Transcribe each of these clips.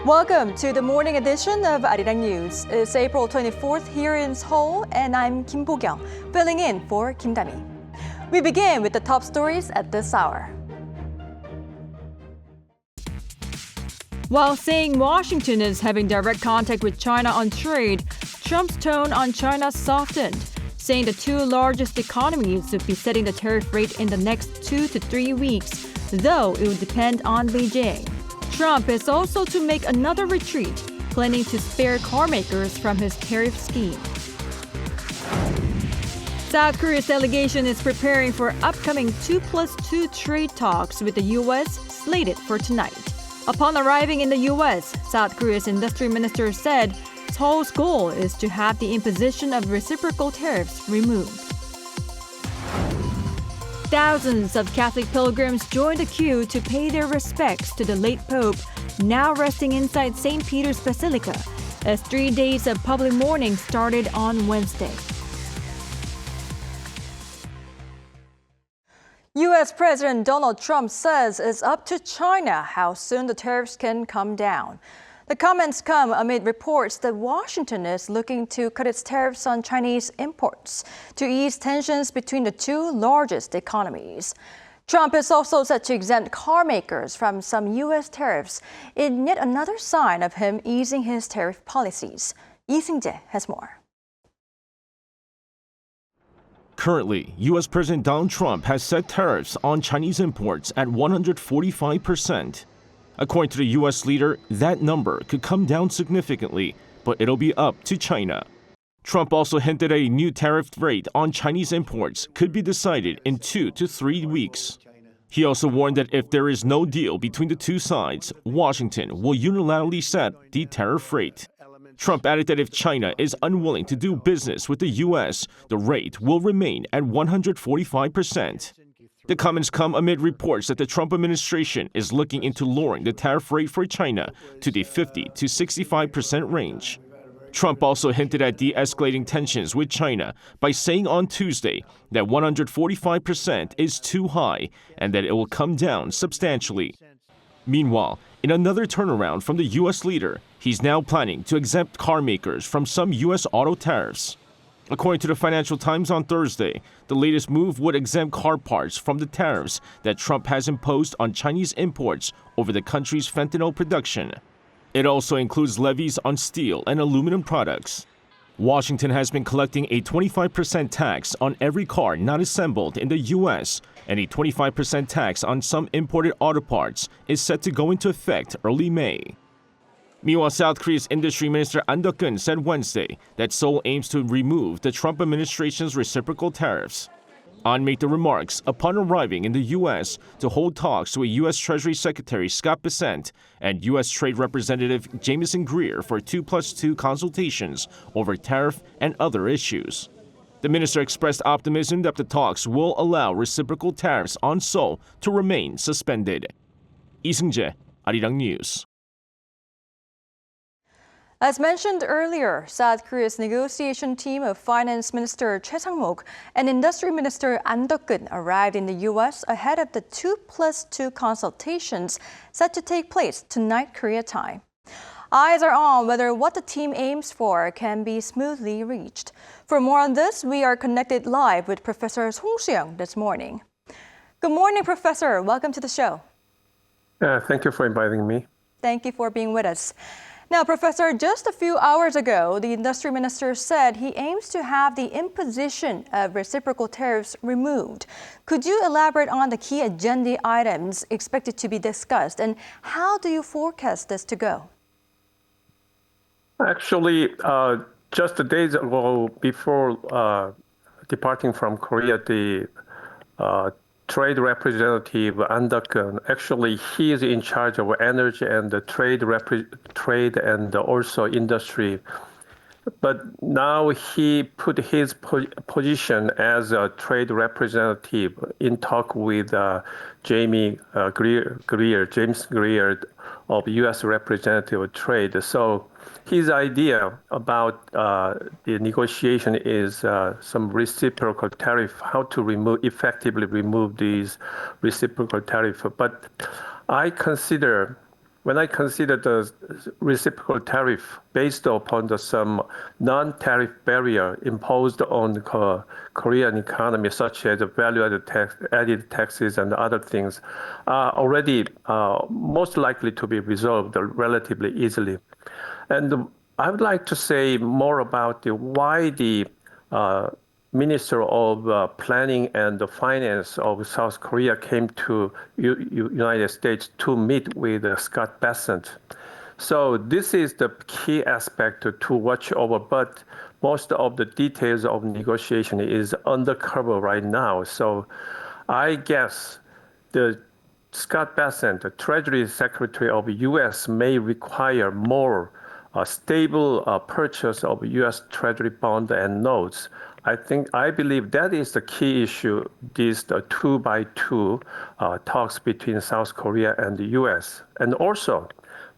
Welcome to the morning edition of Arirang News. It's April 24th here in Seoul, and I'm Kim Bo-kyung, filling in for Kim Dami. We begin with the top stories at this hour. While saying Washington is having direct contact with China on trade, Trump's tone on China softened, saying the two largest economies would be setting the tariff rate in the next 2 to 3 weeks, though it would depend on Beijing. Trump is also to make another retreat, planning to spare carmakers from his tariff scheme. South Korea's delegation is preparing for upcoming 2+2 trade talks with the U.S. slated for tonight. Upon arriving in the U.S., South Korea's industry minister said Seoul's goal is to have the imposition of reciprocal tariffs removed. Thousands of Catholic pilgrims joined the queue to pay their respects to the late Pope, now resting inside St Peters Basilica, as 3 days of public mourning started on Wednesday. U.S. President Donald Trump says it's up to China how soon the tariffs can come down. The comments come amid reports that Washington is looking to cut its tariffs on Chinese imports to ease tensions between the two largest economies. Trump is also set to exempt car makers from some U.S. tariffs in yet another sign of him easing his tariff policies. Lee Seung-jae has more. Currently, U.S. President Donald Trump has set tariffs on Chinese imports at 145%. According to the U.S. leader, that number could come down significantly, but it'll be up to China. Trump also hinted a new tariff rate on Chinese imports could be decided in 2 to 3 weeks. He also warned that if there is no deal between the two sides, Washington will unilaterally set the tariff rate. Trump added that if China is unwilling to do business with the U.S., the rate will remain at 145%. The comments come amid reports that the Trump administration is looking into lowering the tariff rate for China to the 50 to 65% range. Trump also hinted at de-escalating tensions with China by saying on Tuesday that 145% is too high and that it will come down substantially. Meanwhile, in another turnaround from the U.S. leader, he's now planning to exempt car makers from some U.S. auto tariffs. According to the Financial Times on Thursday, the latest move would exempt car parts from the tariffs that Trump has imposed on Chinese imports over the country's fentanyl production. It also includes levies on steel and aluminum products. Washington has been collecting a 25% tax on every car not assembled in the U.S., and a 25% tax on some imported auto parts is set to go into effect early May. Meanwhile, South Korea's Industry Minister An Deok-keun said Wednesday that Seoul aims to remove the Trump administration's reciprocal tariffs. An made the remarks upon arriving in the U.S. to hold talks with U.S. Treasury Secretary Scott Bessent and U.S. Trade Representative Jamieson Greer for 2+2 consultations over tariff and other issues. The minister expressed optimism that the talks will allow reciprocal tariffs on Seoul to remain suspended. Lee Seung-jae, Arirang News. As mentioned earlier, South Korea's negotiation team of Finance Minister Choi Sang-mok and Industry Minister An Deok-keun arrived in the U.S. ahead of the 2+2 consultations set to take place tonight Korea time. Eyes are on whether what the team aims for can be smoothly reached. For more on this, we are connected live with Professor Song Soo-young this morning. Good morning, Professor. Welcome to the show. Thank you for inviting me. Thank you for being with us. Now, Professor, just a few hours ago, the industry minister said he aims to have the imposition of reciprocal tariffs removed. Could you elaborate on the key agenda items expected to be discussed, and how do you forecast this to go? Actually, just days ago, before departing from Korea, the Trade Representative An Deok-keun, actually he is in charge of energy and the trade and also industry. But now he put his position as a trade representative in talk with James Greer of U.S. Representative of Trade. So his idea about the negotiation is some reciprocal tariff, how to effectively remove these reciprocal tariff. But I consider when I consider the reciprocal tariff based upon some non-tariff barrier imposed on the Korean economy, such as value-added taxes and other things, are already most likely to be resolved relatively easily. And I would like to say more about why the Minister of Planning and Finance of South Korea came to United States to meet with Scott Bessent. So this is the key aspect to watch over, but most of the details of negotiation is undercover right now. So I guess the Scott Bessent, the Treasury Secretary of the U.S., may require more stable purchase of U.S. Treasury bond and notes. I believe that is the key issue, these two-by-two talks between South Korea and the U.S. And also,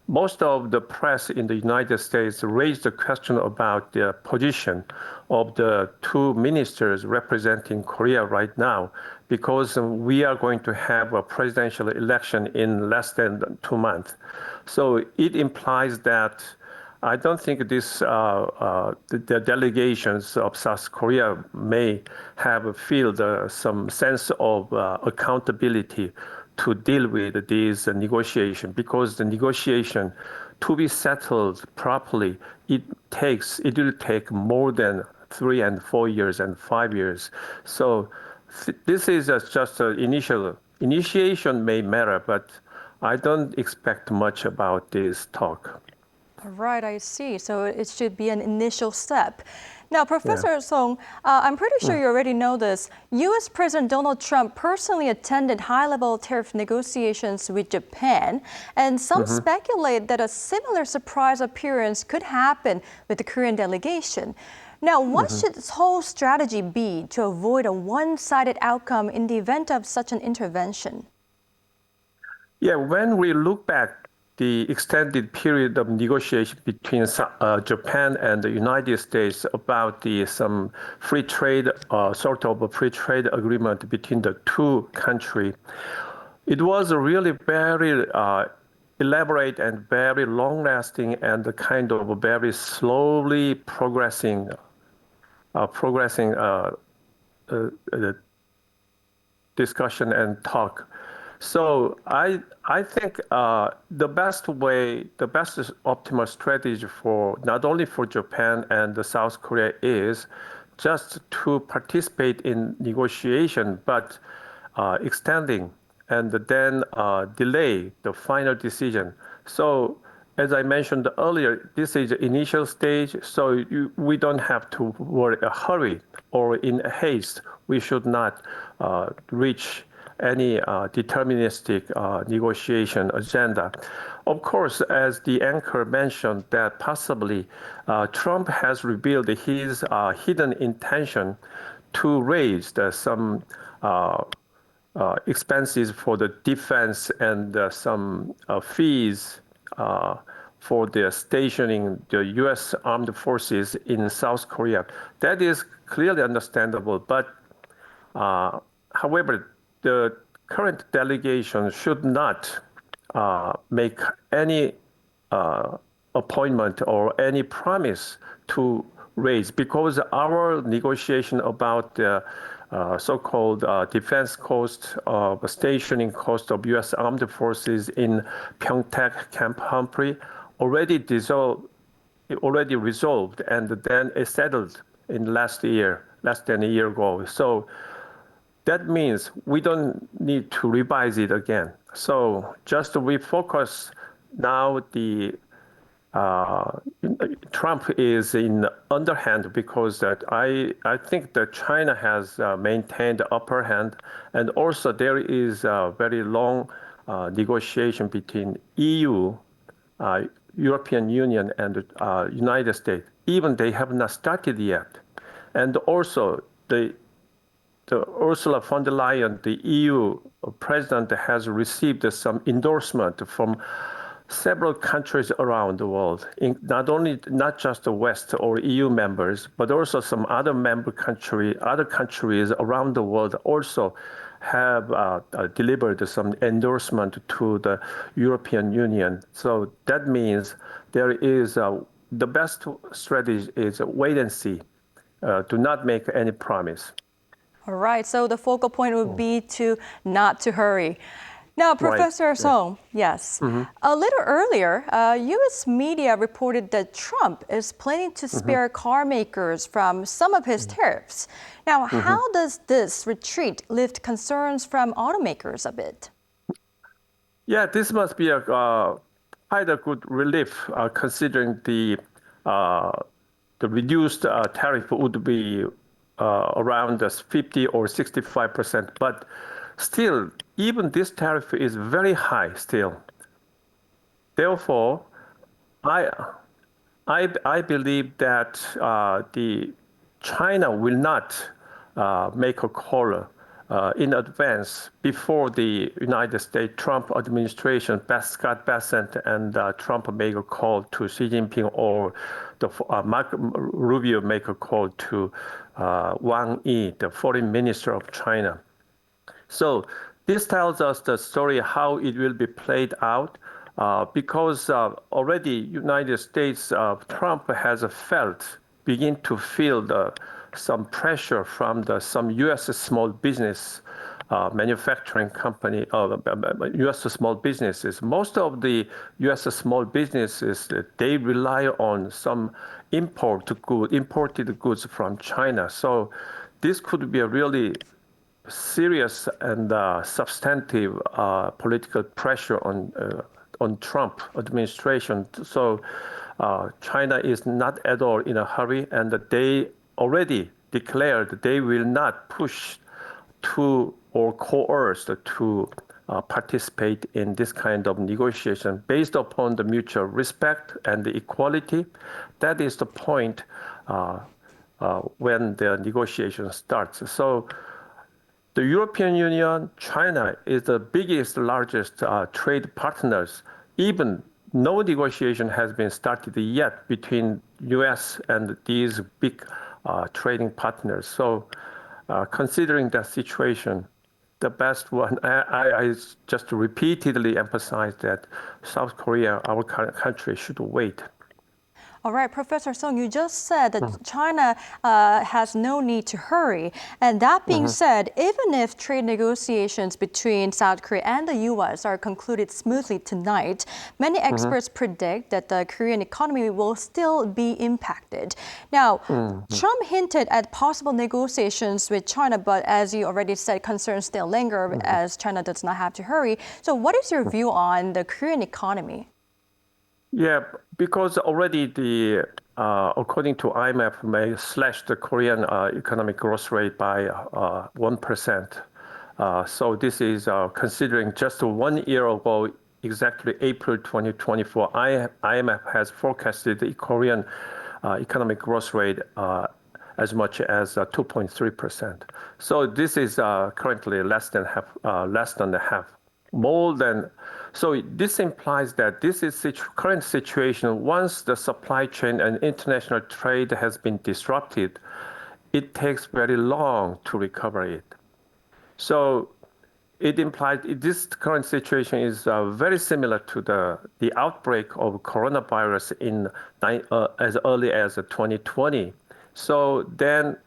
most of the press in the United States raised the question about the position of the two ministers representing Korea right now, because we are going to have a presidential election in less than 2 months. So it implies that I don't think the delegations of South Korea may feel some sense of accountability to deal with these negotiations, because the negotiation to be settled properly, it will take more than 3 and 4 years and 5 years. So this is just an initiation may matter, but I don't expect much about this talk. Right, I see. So it should be an initial step. Now, Professor Song, I'm pretty sure you already know this. U.S. President Donald Trump personally attended high-level tariff negotiations with Japan, and some speculate that a similar surprise appearance could happen with the Korean delegation. Now, what should this whole strategy be to avoid a one-sided outcome in the event of such an intervention? Yeah, when we look back the extended period of negotiation between Japan and the United States about some free trade, sort of a free trade agreement between the two countries, it was a really very elaborate and very long-lasting and kind of a very slowly progressing discussion and talk. So I think the best optimal strategy for not only for Japan and South Korea is just to participate in negotiation, but extending and then delay the final decision. So as I mentioned earlier, this is the initial stage, so we don't have to hurry or in haste. We should not reach any deterministic negotiation agenda. Of course, as the anchor mentioned, that possibly Trump has revealed his hidden intention to raise some expenses for the defense and some fees for the stationing the U.S. armed forces in South Korea. That is clearly understandable, but however, the current delegation should not make any appointment or any promise to raise, because our negotiation about the so-called defense cost of stationing cost of U.S. armed forces in Pyeongtaek Camp Humphrey already resolved, and then it settled in less than a year ago. So that means we don't need to revise it again. So just we focus now. Trump is in underhand because that I think that China has maintained the upper hand, and also there is a very long negotiation between EU, European Union, and United States. Even they have not started yet, and also the Ursula von der Leyen, the EU president, has received some endorsement from several countries around the world, not just the West or EU members, but also some other countries around the world also have delivered some endorsement to the European Union. So that means there is the best strategy is wait and see. Do not make any promise. All right, so the focal point would be to not to hurry. Now, Professor Song, yes. A little earlier, U.S. media reported that Trump is planning to spare car makers from some of his tariffs. Now, how does this retreat lift concerns from automakers a bit? Yeah, this must be quite a good relief, considering the reduced tariff would be around 50 or 65%. But still, even this tariff is very high still. Therefore, I believe that the China will not make a call in advance before the United States Trump administration, Scott Bessent, and Trump make a call to Xi Jinping, or the Marco Rubio make a call to Wang Yi, the foreign minister of China. So this tells us the story how it will be played out, because already United States Trump has begin to feel some pressure from some U.S. small business manufacturing company, U.S. small businesses. Most of the U.S. small businesses, they rely on some imported goods from China. So this could be a really serious and substantive political pressure on Trump administration. So China is not at all in a hurry, and they already declared they will not push to or coerce to participate in this kind of negotiation based upon the mutual respect and the equality. That is the point when the negotiation starts. So the European Union, China is the largest trade partners. Even no negotiation has been started yet between U.S. and these big trading partners. So considering that situation, the best one, I just repeatedly emphasize that South Korea, our country, should wait. All right, Professor Song, you just said that China has no need to hurry. And that being said, even if trade negotiations between South Korea and the U.S. are concluded smoothly tonight, many experts predict that the Korean economy will still be impacted. Now, Trump hinted at possible negotiations with China, but as you already said, concerns still linger as China does not have to hurry. So what is your view on the Korean economy? Yeah, because already according to IMF, may slash the Korean economic growth rate by 1%. So this is considering just 1 year ago, exactly April 2024, IMF has forecasted the Korean economic growth rate as much as 2.3%. So this is currently less than half. So this implies that this is current situation. Once the supply chain and international trade has been disrupted, it takes very long to recover it. So it implies this current situation is very similar to the outbreak of coronavirus as early as 2020. So then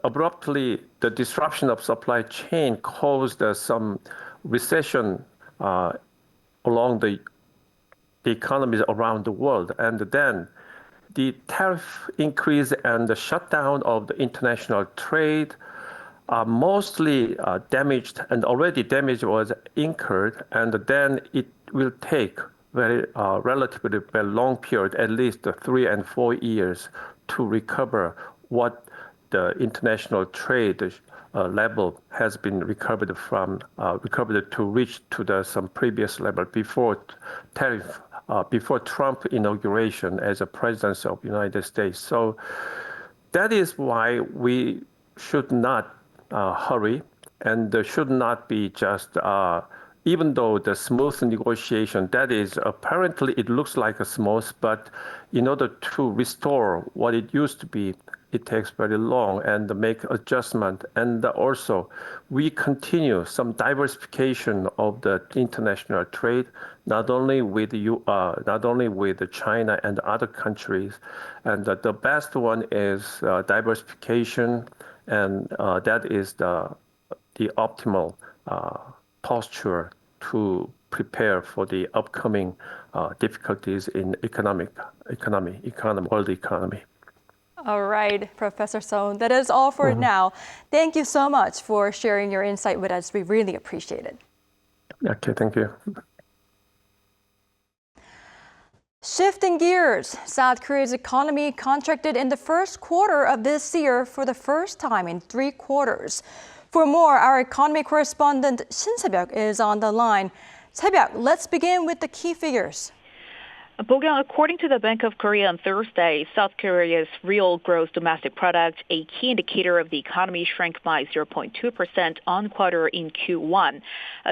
abruptly, the disruption of supply chain caused some recession along the economies around the world. And then the tariff increase and the shutdown of the international trade are mostly damaged, and already damage was incurred. And then it will take relatively very long period, at least 3 and 4 years, to recover what the international trade level has been recovered to reach to some previous level before Trump inauguration as a president of the United States. So that is why we should not hurry, and there should not be just even though the smooth negotiation, that is apparently it looks like a smooth, but in order to restore what it used to be, it takes very long and make adjustment. And also, we continue some diversification of the international trade, not only with China and other countries. And the best one is diversification, and that is the optimal posture to prepare for the upcoming difficulties in world economy. All right, Professor Son, that is all for now. Thank you so much for sharing your insight with us. We really appreciate it. Okay, thank you. Shifting gears, South Korea's economy contracted in the first quarter of this year for the first time in 3 quarters. For more, our economy correspondent Shin Se-byuk is on the line. Se-byuk, let's begin with the key figures. Bo-kyung, according to the Bank of Korea on Thursday, South Korea's real gross domestic product, a key indicator of the economy, shrank by 0.2% on quarter in Q1.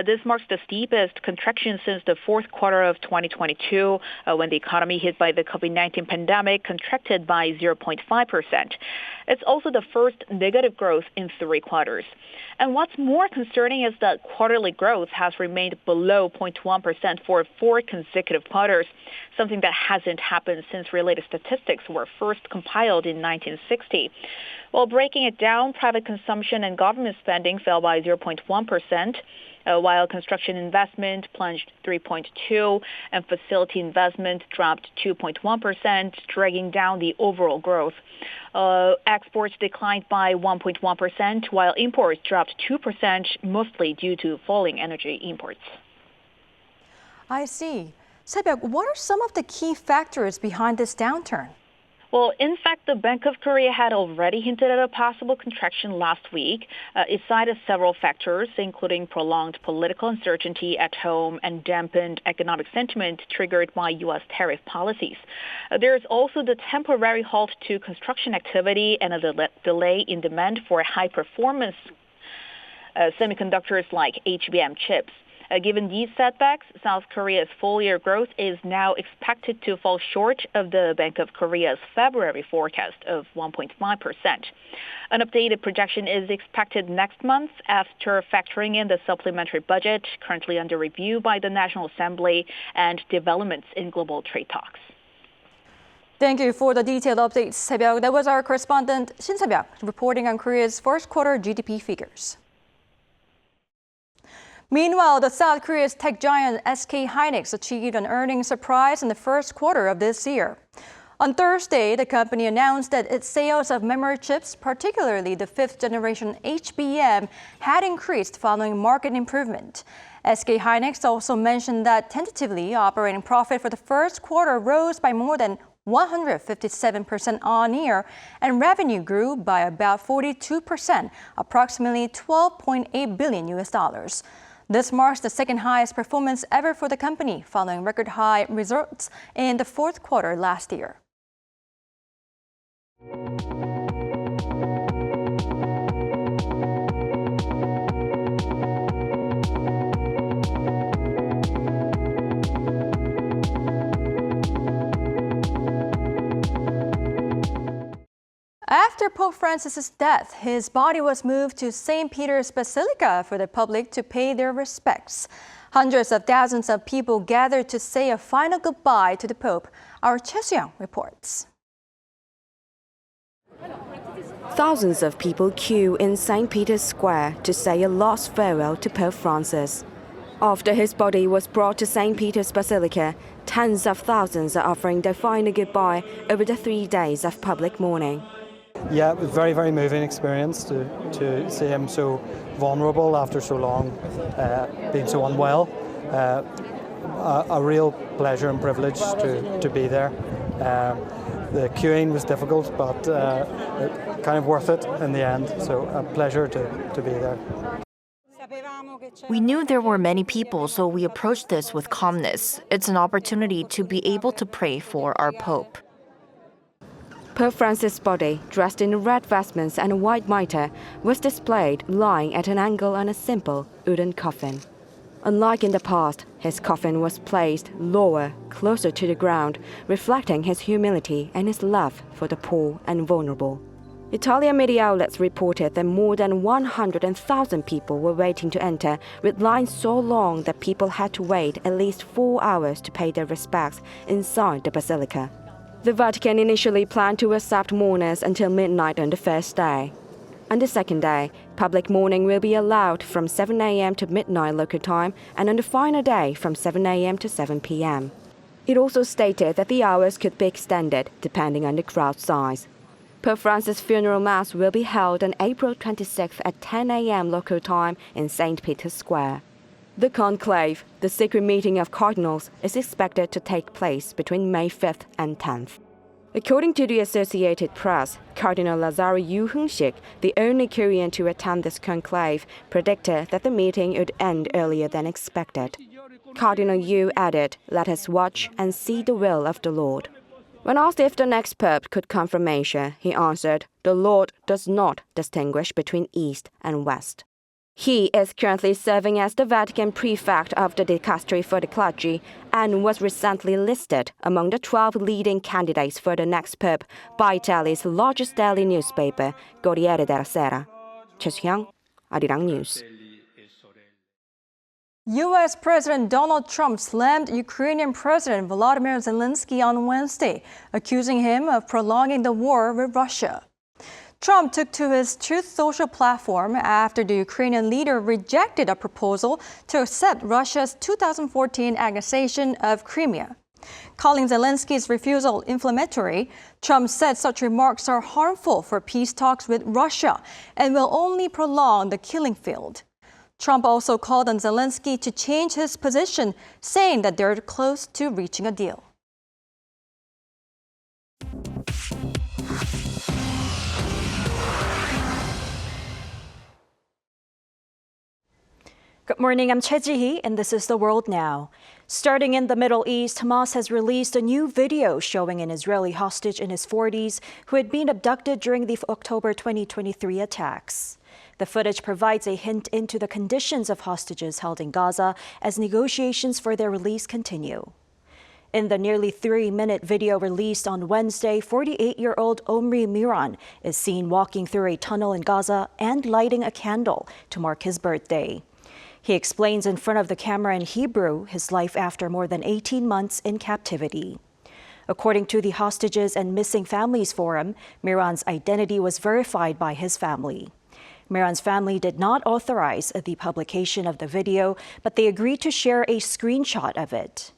This marks the steepest contraction since the fourth quarter of 2022, when the economy hit by the COVID-19 pandemic contracted by 0.5%. It's also the first negative growth in 3 quarters. And what's more concerning is that quarterly growth has remained below 0.1% for 4 consecutive quarters, something that hasn't happened since related statistics were first compiled in 1960. While breaking it down, private consumption and government spending fell by 0.1%, while construction investment plunged 3.2% and facility investment dropped 2.1%, dragging down the overall growth. Exports declined by 1.1%, while imports dropped 2%, mostly due to falling energy imports. I see. Se-byuk, what are some of the key factors behind this downturn? Well, in fact, the Bank of Korea had already hinted at a possible contraction last week. It cited several factors, including prolonged political uncertainty at home and dampened economic sentiment triggered by U.S. tariff policies. There's also the temporary halt to construction activity and a delay in demand for high-performance semiconductors like HBM chips. Given these setbacks, South Korea's full-year growth is now expected to fall short of the Bank of Korea's February forecast of 1.5%. An updated projection is expected next month after factoring in the supplementary budget currently under review by the National Assembly and developments in global trade talks. Thank you for the detailed updates, Se-byuk. That was our correspondent Shin Se-byuk reporting on Korea's first quarter GDP figures. Meanwhile, the South Korea's tech giant SK Hynix achieved an earnings surprise in the first quarter of this year. On Thursday, the company announced that its sales of memory chips, particularly the 5th generation HBM, had increased following market improvement. SK Hynix also mentioned that tentatively operating profit for the first quarter rose by more than 157% on-year, and revenue grew by about 42%, approximately $12.8 billion. This marks the second highest performance ever for the company, following record high results in the fourth quarter last year. After Pope Francis's death, his body was moved to St Peters Basilica for the public to pay their respects. Hundreds of thousands of people gathered to say a final goodbye to the Pope. Our Choi Soo-young reports. Thousands of people queue in St Peter's Square to say a last farewell to Pope Francis. After his body was brought to St Peters Basilica, tens of thousands are offering their final goodbye over the 3 days of public mourning. Yeah, it was a very, very moving experience to see him so vulnerable after so long, being so unwell. A real pleasure and privilege to be there. The queuing was difficult, but kind of worth it in the end. So a pleasure to be there. We knew there were many people, so we approached this with calmness. It's an opportunity to be able to pray for our Pope. Pope Francis' body, dressed in red vestments and a white mitre, was displayed lying at an angle on a simple wooden coffin. Unlike in the past, his coffin was placed lower, closer to the ground, reflecting his humility and his love for the poor and vulnerable. Italian media outlets reported that more than 100,000 people were waiting to enter, with lines so long that people had to wait at least 4 hours to pay their respects inside the basilica. The Vatican initially planned to accept mourners until midnight on the first day. On the second day, public mourning will be allowed from 7 a.m. to midnight local time, and on the final day from 7 a.m. to 7 p.m. It also stated that the hours could be extended depending on the crowd size. Pope Francis' funeral mass will be held on April 26th at 10 a.m. local time in St Peters Square. The conclave, the secret meeting of cardinals, is expected to take place between May 5th and 10th. According to the Associated Press, Cardinal Lazaro Yuhunshik, the only Korean to attend this conclave, predicted that the meeting would end earlier than expected. Cardinal Yu added, "Let us watch and see the will of the Lord." When asked if the next pope could come from Asia, he answered, "The Lord does not distinguish between East and West." He is currently serving as the Vatican prefect of the dicastery for the clergy and was recently listed among the 12 leading candidates for the next pope by Italy's largest daily newspaper, Corriere della Sera. 최수향, Arirang News. U.S. President Donald Trump slammed Ukrainian President Volodymyr Zelenskyy on Wednesday, accusing him of prolonging the war with Russia. Trump took to his Truth Social platform after the Ukrainian leader rejected a proposal to accept Russia's 2014 annexation of Crimea. Calling Zelenskyy's refusal inflammatory, Trump said such remarks are harmful for peace talks with Russia and will only prolong the killing field. Trump also called on Zelenskyy to change his position, saying that they're close to reaching a deal. Good morning, I'm Choi Ji-hee, and this is The World Now. Starting in the Middle East, Hamas has released a new video showing an Israeli hostage in his 40s who had been abducted during the October 2023 attacks. The footage provides a hint into the conditions of hostages held in Gaza as negotiations for their release continue. In the nearly 3-minute video released on Wednesday, 48-year-old Omri Miran is seen walking through a tunnel in Gaza and lighting a candle to mark his birthday. He explains in front of the camera in Hebrew his life after more than 18 months in captivity. According to the Hostages and Missing Families Forum, Miran's identity was verified by his family. Miran's family did not authorize the publication of the video, but they agreed to share a screenshot of it.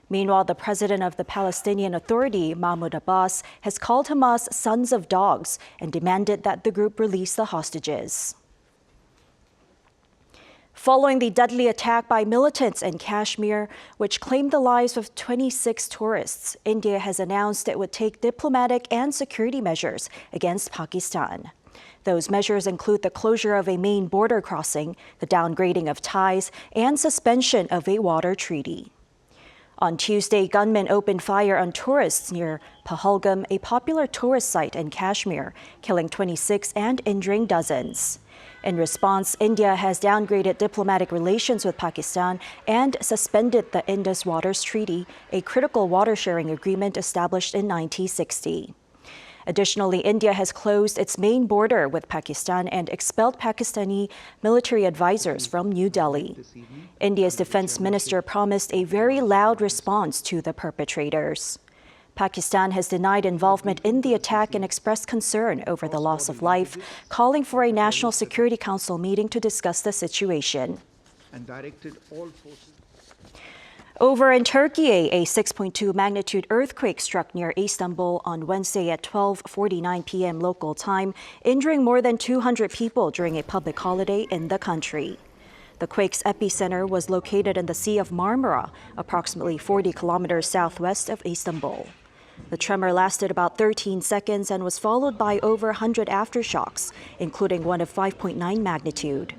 Meanwhile, the president of the Palestinian Authority, Mahmoud Abbas, has called Hamas sons of dogs and demanded that the group release the hostages. Following the deadly attack by militants in Kashmir, which claimed the lives of 26 tourists, India has announced it would take diplomatic and security measures against Pakistan. Those measures include the closure of a main border crossing, the downgrading of ties, and suspension of a water treaty. On Tuesday, gunmen opened fire on tourists near Pahalgam, a popular tourist site in Kashmir, killing 26 and injuring dozens. In response, India has downgraded diplomatic relations with Pakistan and suspended the Indus Waters Treaty, a critical water-sharing agreement established in 1960. Additionally, India has closed its main border with Pakistan and expelled Pakistani military advisors from New Delhi. India's defense minister promised a very loud response to the perpetrators. Pakistan has denied involvement in the attack and expressed concern over the loss of life, calling for a National Security Council meeting to discuss the situation. Over in Turkey, a 6.2 magnitude earthquake struck near Istanbul on Wednesday at 12:49 p.m. local time, injuring more than 200 people during a public holiday in the country. The quake's epicenter was located in the Sea of Marmara, approximately 40 kilometers southwest of Istanbul. The tremor lasted about 13 seconds and was followed by over 100 aftershocks, including one of 5.9 magnitude.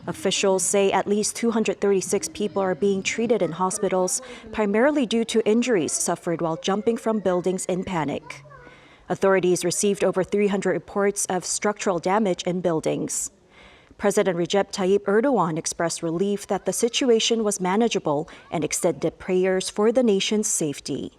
Officials say at least 236 people are being treated in hospitals, primarily due to injuries suffered while jumping from buildings in panic. Authorities received over 300 reports of structural damage in buildings. President Recep Tayyip Erdogan expressed relief that the situation was manageable and extended prayers for the nation's safety.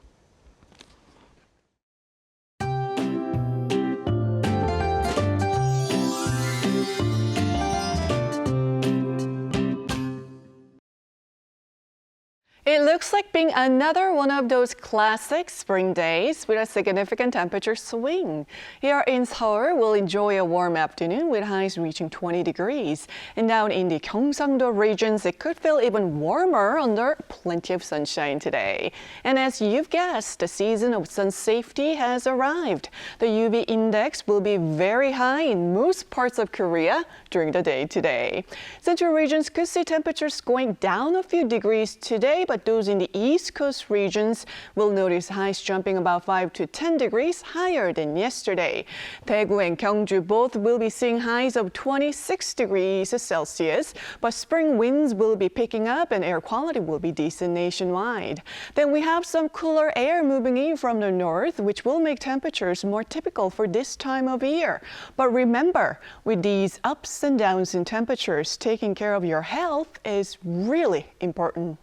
like being another one of those classic spring days with a significant temperature swing. Here in Seoul, we'll enjoy a warm afternoon with highs reaching 20 degrees. And down in the Gyeongsang-do regions, it could feel even warmer under plenty of sunshine today. And as you've guessed, the season of sun safety has arrived. The UV index will be very high in most parts of Korea during the day today. Central regions could see temperatures going down a few degrees today, but those in the East Coast regions will notice highs jumping about 5 to 10 degrees higher than yesterday. Daegu and Gyeongju both will be seeing highs of 26 degrees Celsius, but spring winds will be picking up and air quality will be decent nationwide. Then we have some cooler air moving in from the north, which will make temperatures more typical for this time of year. But remember, with these ups and downs in temperatures, taking care of your health is really important.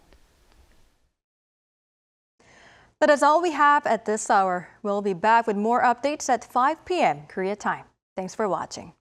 That is all we have at this hour. We'll be back with more updates at 5 p.m. Korea time. Thanks for watching.